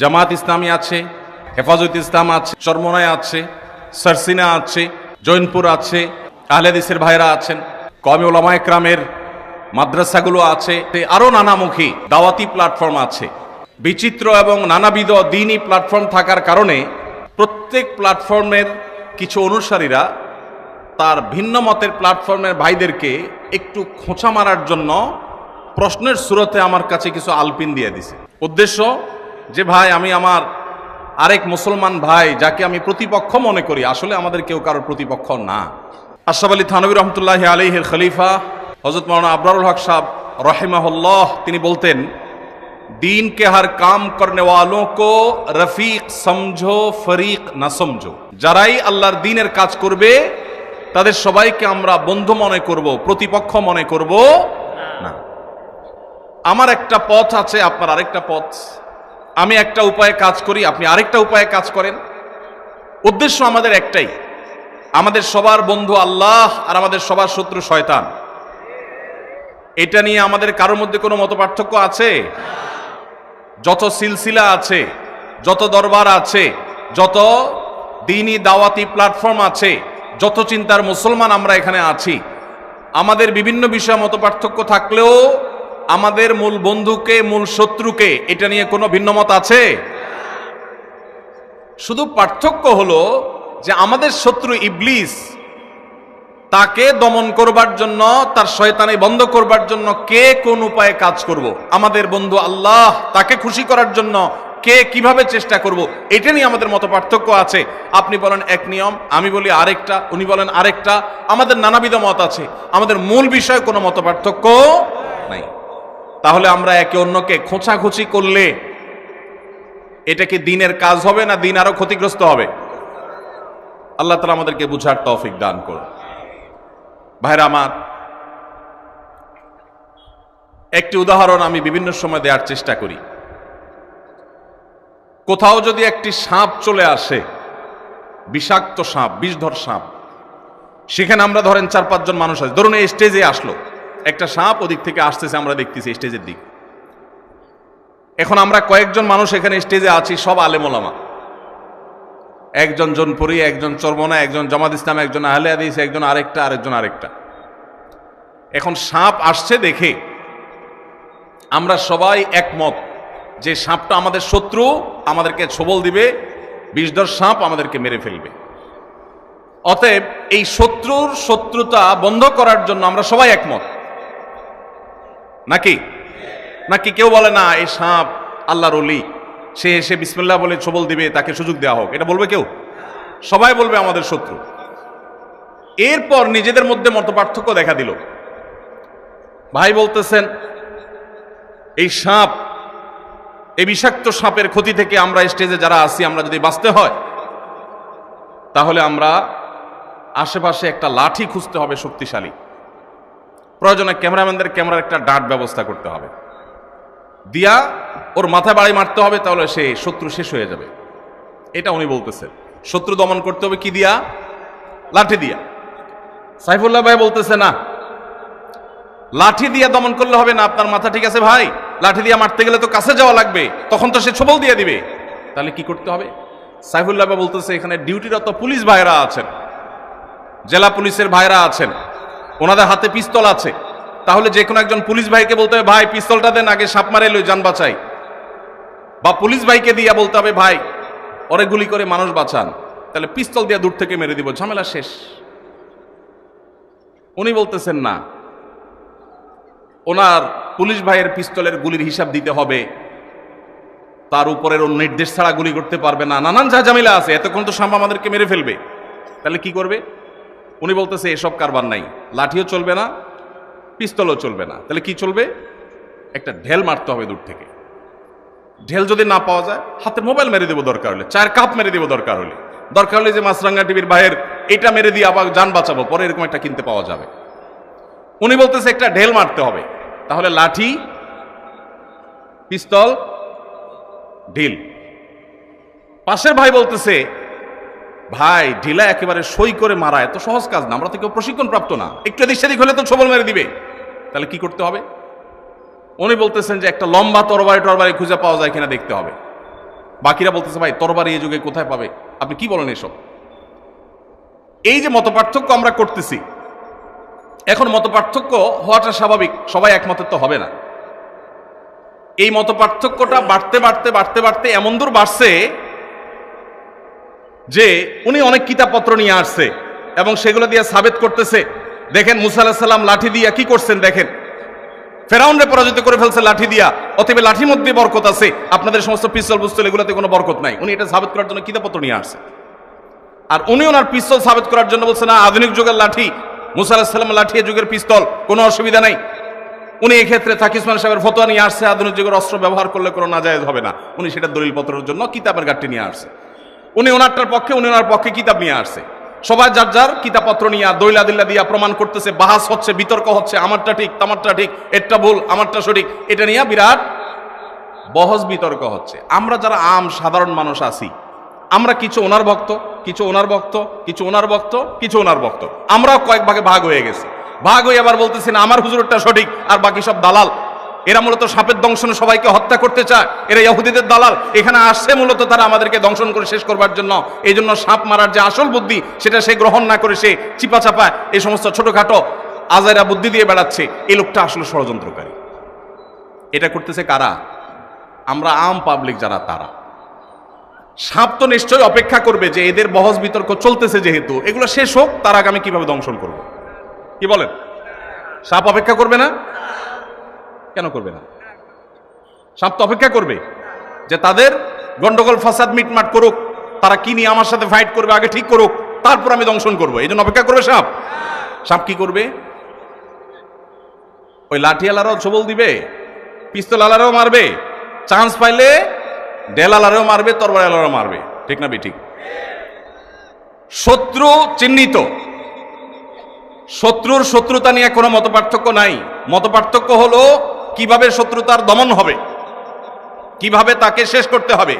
জামাত ইসলামী আছে, হেফাজত ইসলাম আছে, চরমনায় আছে, সারসিনা আছে, জৈনপুর আছে, আহলে হাদিসের ভাইরা আছেন, কওমি উলামা একরামের মাদ্রাসাগুলো আছে, আরো নানামুখী দাওয়াতি প্ল্যাটফর্ম আছে। বিচিত্র এবং নানাবিধ দ্বীনি প্ল্যাটফর্ম থাকার কারণে প্রত্যেক প্ল্যাটফর্মের কিছু অনুসারীরা তার ভিন্ন মতের প্ল্যাটফর্মের ভাইদেরকে একটু খোঁচা মারার জন্য প্রশ্নের সুরতে আমার কাছে কিছু আলপিন দিয়ে দিছে। উদ্দেশ্য যে ভাই, আমি আমার আরেক মুসলমান ভাই যাকে আমি প্রতিপক্ষ মনে করি, আসলে আমাদের কেউ কারোর প্রতিপক্ষ না। আশরাফ আলী থানভী রহমতুল্লাহ আলাইহির খলিফা হযরত মাওলানা আবরারুল হক সাহেব রাহিমাহুল্লাহ তিনি বলতেন, दीन के हर काम करने वालों को रफीक समझो फरीक ना समझो। যারাই আল্লাহর দ্বীনের কাজ করবে তাদের সবাইকে আমরা বন্ধু মনে করব, প্রতিপক্ষ মনে করব না। আমার একটা পথ আছে, আপনার আরেকটা পথ। আমি একটা উপায়ে কাজ করি, আপনি আরেকটা উপায়ে কাজ করেন। উদ্দেশ্য আমাদের একটাই, আমাদের সবার বন্ধু আল্লাহ আর আমাদের সবার শত্রু শয়তান। এটা নিয়ে আমাদের কারোর মধ্যে কোনো মতপার্থক্য আছে? যত সিলসিলা আছে, যত দরবার আছে, যত দ্বীনি দাওয়াতি প্ল্যাটফর্ম আছে, যত চিন্তার মুসলমান আমরা এখানে আছি, আমাদের বিভিন্ন বিষয়ে মতপার্থক্য থাকলেও আমাদের মূল বন্ধুকে, মূল শত্রুকে এটা নিয়ে কোনো ভিন্নমত আছে? শুধু পার্থক্য হলো যে আমাদের শত্রু ইবলিস, তাকে দমন করবার জন্য, তার শয়তানি বন্ধ করবার জন্য কে কোন উপায়ে কাজ করব। আমাদের বন্ধু আল্লাহ, তাকে খুশি করার জন্য কে কিভাবে চেষ্টা করব, এটা নিয়ে আমাদের মত পার্থক্য আছে। আপনি বলেন এক নিয়ম, আমি বলি আরেকটা, উনি বলেন আরেকটা, আমাদের নানাবিধ মত আছে, আমাদের মূল বিষয়ে কোনো মত পার্থক্য নাই। তাহলে আমরা একে অন্যকে খোঁচাখুচি করলে এটা কি দ্বীনের কাজ হবে না দ্বীন আরো ক্ষতিগ্রস্ত হবে? আল্লাহ তাআলা আমাদেরকে বুঝার তৌফিক দান করুন। ভাইরা আমার, একটি উদাহরণ আমি বিভিন্ন সময় দেওয়ার চেষ্টা করি। কোথাও যদি একটি সাপ চলে আসে, বিষাক্ত সাপ, বিষধর সাপ, সেখানে আমরা ধরেন 4-5 জন মানুষ আছে, ধরুন এই স্টেজে আসলো একটা সাপ, ওদিক থেকে আসতেছে, আমরা দেখতেছি স্টেজের দিক। এখন আমরা কয়েকজন মানুষ এখানে স্টেজে আছি, সব আলেম ওলামা, একজন জোনপুরি, একজন চরমনা, একজন জামাত ইসলাম, একজন আহলে হাদিস, একজন আরেকটা। এখন সাপ আসছে দেখে আমরা সবাই একমত যে সাপটা আমাদের শত্রু, আমাদেরকে ছোবল দিবে, বিষধর সাপ আমাদেরকে মেরে ফেলবে। অতএব এই শত্রুর শত্রুতা বন্ধ করার জন্য আমরা সবাই একমত, নাকি? কেউ বলে না এই সাপ আল্লাহর ওলি, সে এসে বিসমিল্লাহ বলে ছোবল দিবে, তাকে সুযোগ দেওয়া হোক, এটা বলবে কেউ? সবাই বলবে আমাদের শত্রু। এরপর নিজেদের মধ্যে মতপার্থক্য দেখা দিল। ভাই বলতেছেন এই সাপ, এই বিষাক্ত সাপের ক্ষতি থেকে আমরা স্টেজে যারা আছি, আমরা যদি বাঁচতে হয় তাহলে আমরা আশেপাশে একটা লাঠি খুঁজতে হবে শক্তিশালী, প্রয়োজনে ক্যামেরাম্যানদের ক্যামেরার একটা ডাট ব্যবস্থা করতে হবে, দিয়া ওর মাথায় বাড়ি মারতে হবে, তাহলে সে শত্রু শেষ হয়ে যাবে। এটা উনি বলতেছেন। শত্রু দমন করতে হবে কি দিয়া? লাঠি দিয়া। সাইফুল্লাহ ভাই বলতেছে না, লাঠি দিয়া দমন করলে হবে না। আপনার মাথা ঠিক আছে ভাই, লাঠি দিয়া মারতে গেলে তো কাছে যাওয়া লাগবে, তখন তো সে ছোবল দিয়ে দিবে, তাহলে কি করতে হবে? সাইফুল্লাহ ভাই বলতেছে এখানে ডিউটিরত পুলিশ ভাইরা আছেন, জেলা পুলিশের ভাইরা আছেন, ওনাদের হাতে পিস্তল আছে, তাহলে যে কোনো একজন পুলিশ ভাইকে বলতে হবে ভাই পিস্তলটা দেন, আগে সাপ মারে লই, যান বাঁচাই। বা পুলিশ ভাইকে দিয়া বলতে হবে ভাই ওরে গুলি করে মানুষ বাঁচান, তাহলে পিস্তল দিয়া দূর থেকে মেরে দিব, ঝামেলা শেষ। উনি বলতেছেন না, ওনার পুলিশ ভাইয়ের পিস্তলের গুলির হিসাব দিতে হবে, তার উপরের ওর নির্দেশ ছাড়া গুলি করতে পারবে না, নানান ঝামেলা আছে, এতক্ষণ তো সাপ আমাদেরকে মেরে ফেলবে, তাহলে কি করবে? উনি বলতেছে এসব কারবার নাই, লাঠিও চলবে না, পিস্তলও চলবে না, তাহলে কি চলবে? একটা ঢেল মারতে হবে দূর থেকে। ঢেল যদি না পাওয়া যায়, হাতে মোবাইল মেরে দেবো, দরকার হলে চায়ের কাপ মেরে দেবো, দরকার হলে যে মাছরাঙ্গা টিভির ভাইয়ের এটা মেরে দিয়ে আবার যান বাঁচাবো, পরে এরকম একটা কিনতে পাওয়া যাবে। উনি বলতেছে একটা ঢেল মারতে হবে, তাহলে লাঠি, পিস্তল, ঢিল। পাশের ভাই বলতেছে ভাই ঢিলা একেবারে সই করে মারা এত সহজ কাজ না, আমরা তো কেউ প্রশিক্ষণ প্রাপ্ত না, একটু এদিক সেদিক হলে তো ছোবল মেরে দিবে, তাহলে কি করতে হবে? উনি বলতেছেন যে একটা লম্বা তরবারি খুঁজে পাওয়া যায় কিনা দেখতে হবে। বাকিরা বলতেছে ভাই তরবারি এই যুগে কোথায় পাবে, আপনি কি বলেন এসব? এই যে মত পার্থক্য আমরা করতেছি, এখন মত পার্থক্য হওয়াটা স্বাভাবিক, সবাই একমতের তো হবে না। এই মত পার্থক্যটা বাড়তে বাড়তে বাড়তে বাড়তে এমন দূর বাড়ছে যে উনি অনেক কিতাবপত্র নিয়ে আসছে এবং সেগুলো দিয়ে সাবেত করতেছে। দেখেন মুসা আলাইহিস সালাম লাঠি দিয়া কি করছেন, দেখেন ফেরাউনরে পরাজিত করে ফেলছে লাঠি দিয়া, অতএব লাঠির মধ্যে বরকত আছে, আপনাদের সমস্ত পিস্তল বুস্তল এগুলোতে কোনো বরকত নাই। উনি এটা সাবেত করার জন্য কিতাবপত্র নিয়ে আসছে। আর উনি ওনার পিস্তল সাবেত করার জন্য বলছে না আধুনিক যুগের লাঠি, মুসা আলাইহিস সালাম লাঠি যুগের পিস্তল, কোনো অসুবিধা নাই। উনি এই ক্ষেত্রে তাকি উসমান সাহেবের ফতোয়া নিয়ে আসছে, আধুনিক যুগের অস্ত্র ব্যবহার করলে কোনো নাজায়েজ হবে না। উনি সেটা দলিলপত্রের জন্য কিতাবের গাঁটটি নিয়ে আসছে। উনি ওনারটার পক্ষে, উনি ওনার পক্ষে কিতাব নিয়ে আসছে। সবাই যার যার কিতাবপত্র নিয়ে দলিলাদিল্লা দিয়া প্রমাণ করতেছে, বাহাস হচ্ছে, বিতর্ক হচ্ছে, আমারটা ঠিক তামারটা ঠিক, এরটা ভুল আমারটা সঠিক, এটা নিয়ে বিরাট বহস বিতর্ক হচ্ছে। আমরা যারা আম সাধারণ মানুষ আছি, আমরা কিছু ওনার ভক্ত, কিছু ওনার ভক্ত, কিছু ওনার ভক্ত, কিছু ওনার ভক্ত, আমরাও কয়েক ভাগে ভাগ হয়ে গেছি। ভাগ হয়ে আবার বলতেছি না আমার হুজুরটা সঠিক আর বাকি সব দালাল। এরা মূলত সাপের দংশনে সবাইকে হত্যা করতে চায়, এরা ইহুদিদের দালাল। এখানে আসছে মূলত তারা আমাদেরকে দংশন করে শেষ করবার জন্য। এই জন্য সাপ মারার যে আসল বুদ্ধি সেটা সে গ্রহণ না করে সে চিপা চাপা এই সমস্ত ছোটখাটো আজাইরা বুদ্ধি দিয়ে বেড়াচ্ছে। এই লোকটা আসলে ষড়যন্ত্রকারী। এটা করতেছে কারা? আমরা আম পাবলিক যারা, তারা। সাপ তো নিশ্চয়ই অপেক্ষা করবে যে এদের বহস বিতর্ক চলতেছে, যেহেতু এগুলো শেষ হোক তার আগে আমি কিভাবে দংশন করব। কি বলেন? সাপ অপেক্ষা করবে না? কেন করবে না? সাপ তো অপেক্ষা করবে যে তাদের গন্ডগোল ফাসাদ মিটমাট করুক, তারা কি নিয়ে আমার সাথে ফাইট করবে আগে ঠিক করুক, তারপর আমি দংশন করবো। এই জন্য অপেক্ষা করবে সাপ। সাপ কি করবে? ওই লাঠিওয়ালারাও ছবল দিবে, পিস্তল আলারাও মারবে, চান্স পাইলে ডেলালারেও মারবে, তরবারিওয়ালারাও মারবে। ঠিক না ঠিক? শত্রু চিহ্নিত, শত্রুর শত্রুতা নিয়ে কোনো মতপার্থক্য নাই। মতপার্থক্য হলো কিভাবে শত্রুতার দমন হবে, কিভাবে তাকে শেষ করতে হবে।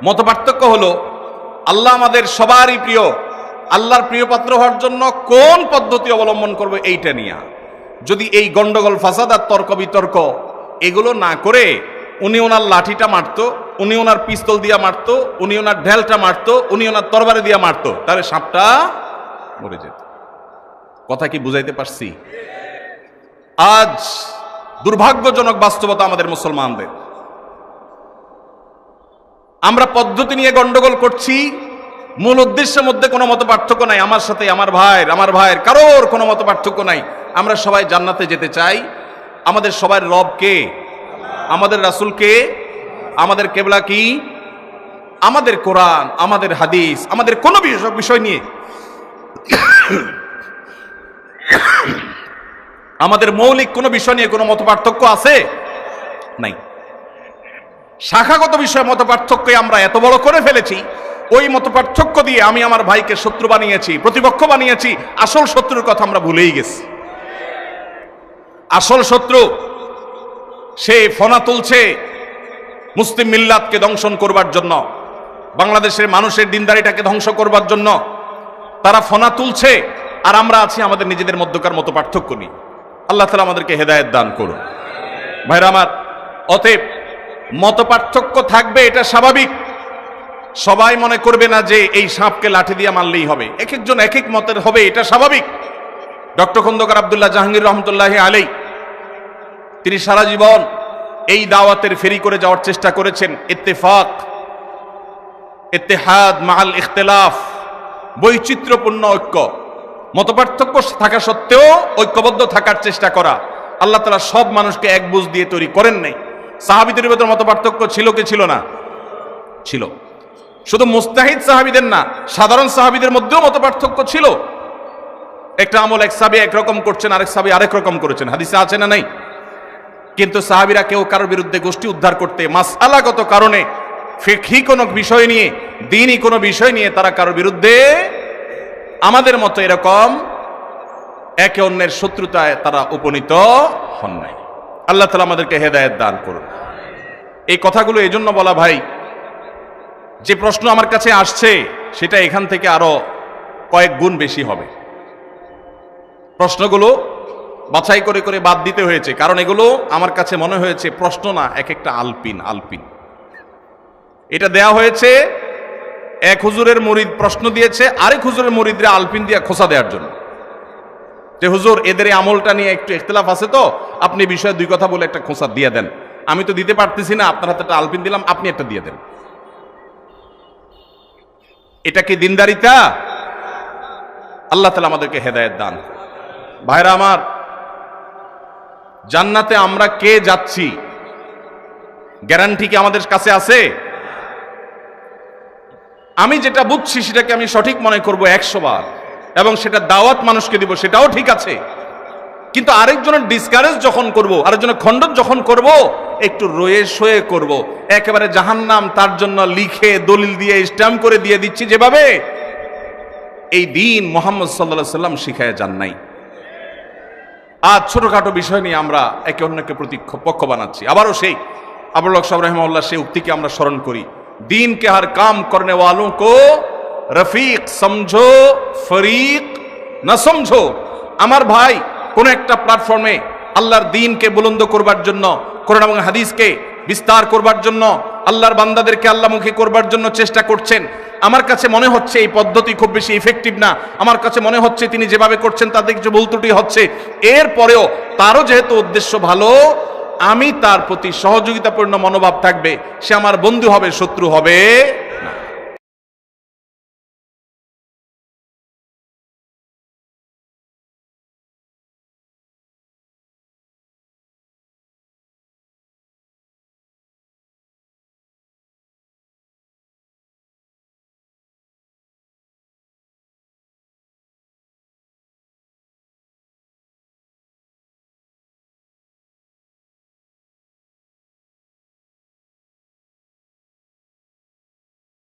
মতপার্থক্য হলো আল্লাহ আমাদের সবারই প্রিয়, আল্লাহর প্রিয় পাত্র হওয়ার জন্য কোন পদ্ধতি অবলম্বন করবে এইটা নিয়ে। যদি এই গন্ডগোল ফাসাদ আর তর্ক বিতর্ক এগুলো না করে উনি ওনার লাঠিটা মারতো, উনি ওনার পিস্তল দিয়া মারতো, উনি ওনার ঢেলটা মারতো, উনি ওনার তরবারি দিয়া মারতো, তাহলে সাপটা মরে যেত। কথা কি বুঝাইতে পারছি? আজ দুর্ভাগ্যজনক বাস্তবতা আমাদের মুসলমানদের, আমরা পদ্ধতি নিয়ে গন্ডগোল করছি, মূল উদ্দেশ্যের মধ্যে কোনো মত পার্থক্য নাই। আমার সাথে আমার ভাইয়ের কারোর কোনো মত পার্থক্য নাই। আমরা সবাই জান্নাতে যেতে চাই। আমাদের সবার রব কে? আমাদের রাসূল কে? আমাদের কেবলা কি? আমাদের কোরআন, আমাদের হাদিস, আমাদের কোনো বিষয় নিয়ে আমাদের মৌলিক কোনো বিষয় নিয়ে কোনো মত পার্থক্য আছে? নাই। শাখাগত বিষয়ে মত পার্থক্য আমরা এত বড় করে ফেলেছি, ওই মত পার্থক্য দিয়ে আমি আমার ভাইকে শত্রু বানিয়েছি, প্রতিপক্ষ বানিয়েছি। আসল শত্রুর কথা আমরা ভুলেই গেছি। আসল শত্রু সে ফনা তুলছে মুসলিম মিল্লাতকে দংশন করবার জন্য, বাংলাদেশের মানুষের দিনদারিটাকে ধ্বংস করবার জন্য তারা ফনা তুলছে, আর আমরা আছি আমাদের নিজেদের মধ্যকার মত পার্থক্য নিয়ে। আল্লাহ তাআলা আমাদেরকে হেদায়েত দান করুন। ভাইরা আমার, অতএব মত পার্থক্য থাকবে, এটা স্বাভাবিক। সবাই মনে করবে না যে এই সাপকে লাঠি দিয়ে মারলেই হবে, এক একজন এক এক মতের হবে, এটা স্বাভাবিক। ডক্টর খন্দকার আব্দুল্লাহ জাহাঙ্গীর রহমতুল্লাহি আলাইহি তিনি সারা জীবন এই দাওয়াতের ফেরি করে যাওয়ার চেষ্টা করেছেন। ইত্তেফাক, ইত্তেহাদ মাআল ইখতিলাফ, বৈচিত্র্যপূর্ণ ঐক্য, মতপার্থক্য থাকা সত্ত্বেও ঐক্যবদ্ধ থাকার চেষ্টা করা। আল্লাহ তাআলা সব মানুষকে এক বুঝ দিয়ে তৈরি করেন নাই। সাহাবীদের ভিতর মতপার্থক্য ছিল কি ছিল না? ছিল। শুধু মুস্তাহিদ সাহাবীদের না, সাধারণ সাহাবীদের মধ্যেও মতপার্থক্য ছিল। একটা আমল এক সাহাবী একরকম করছেন, আরেক সাহাবী আরেক রকম করেছেন, হাদিসে আছে না নাই? কিন্তু সাহাবীরা কেউ কারোর বিরুদ্ধে গোষ্ঠী উদ্ধার করতে, মাসআলাগত কারণে, ফিকহি কোনো বিষয় নিয়ে, দ্বীনি কোনো বিষয় নিয়ে তারা কারোর বিরুদ্ধে আমাদের মতো এরকম একে অন্যের শত্রুতায় তারা উপনীত হন নাই। আল্লাহ তাআলা আমাদেরকে হেদায়েত দান করুন। এই কথাগুলো এই জন্য বলা ভাই, যে প্রশ্ন আমার কাছে আসছে সেটা এখান থেকে আরো কয়েক গুণ বেশি হবে। প্রশ্নগুলো বাছাই করে করে বাদ দিতে হয়েছে, কারণ এগুলো আমার কাছে মনে হয়েছে প্রশ্ন না, এক একটা আলপিন। এটা দেয়া হয়েছে এক হুজুরের মুরিদ প্রশ্ন দিয়েছে আরেক হুজুরের মুরিদরে আলপিন দিয়ে খোসা দেওয়ার জন্য, যে হুজুর এদের এই আমলটা নিয়ে একটু ইখতিলাফ আছে, তো আপনি বিষয়ে দুই কথা বলে একটা খোসা দিয়ে দেন, আমি তো দিতে পারতেছি না, আপনার হাতে একটা আলপিন দিলাম, আপনি একটা দিয়ে দেন। এটা কি দিনদারিতা? আল্লাহ তাআলা আমাদেরকে হেদায়েত দান। ভাইরা আমার, জান্নাতে আমরা কে যাচ্ছি গ্যারান্টি কি আমাদের কাছে আছে? আমি যেটা বুঝছি সেটাকে আমি সঠিক মনে করব 100 বার, এবং সেটা দাওয়াত মানুষকে দিব, সেটাও ঠিক আছে। কিন্তু আরেকজনের ডিসকারেজ যখন করব, আরেকজনের খণ্ডন যখন করব, একটু রয়ে সয়ে করব। একেবারে জাহান্নাম তার জন্য লিখে দলিল দিয়ে স্ট্যাম্প করে দিয়ে দিচ্ছি, যেভাবে এই দিন মুহাম্মদ সাল্লাল্লাহু আলাইহি সাল্লাম শিখায় যান নাই। আজ ছোটখাটো বিষয় নিয়ে আমরা একে অন্যকে প্রতিপক্ষ বানাচ্ছি। আবারও সেই আবুল হক সাহেব রাহিমাহুল্লাহ সেই উক্তিকে আমরা স্মরণ করি, दीन के हर काम करने वालों को रफीक समझो, फरीक न समझो। আমার ভাই কোন একটা প্ল্যাটফর্মে আল্লাহর দ্বীনকে বুলন্দ করবার জন্য, কোরআন এবং হাদিসকে বিস্তার করবার জন্য, আল্লাহর বান্দাদেরকে আল্লাহমুখী করবার জন্য চেষ্টা করছেন। আমার কাছে মনে হচ্ছে এই পদ্ধতি খুব বেশি ইফেক্টিভ না, আমার কাছে মনে হচ্ছে তিনি যেভাবে করছেন তাতে কিছু ভুল ত্রুটি হচ্ছে। এরপরেও তারও যেহেতু উদ্দেশ্য ভালো, আমি তার প্রতি সহযোগিতাপূর্ণ মনোভাব থাকবে। সে আমার বন্ধু হবে, শত্রু হবে